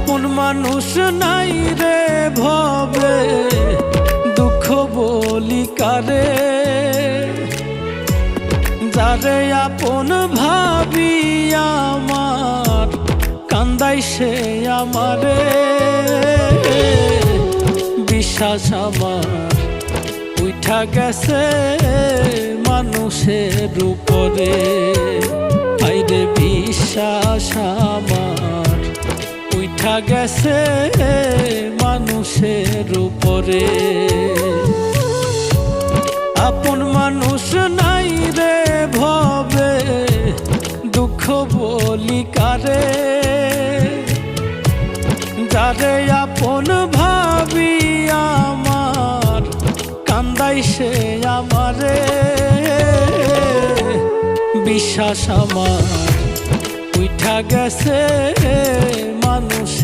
আপন মানুষ নাই রে ভবে, দুঃখ বলি কারে। যারে আপন ভাবি আমার, কান্দাই সে আমারে। বিশ্বাস আমার উঠা গেছে মানুষের উপরে। আইরে বিশ্বাস আমার উঠা গেছে মানুষের উপরে। আপন মানুষ নাই রে ভবে, দুঃখ বলি কারে। যারে আপন ভাবি আমার, কান্দাই সে আমারে। বিশ্বাস আমার উঠা গেছে মানুষের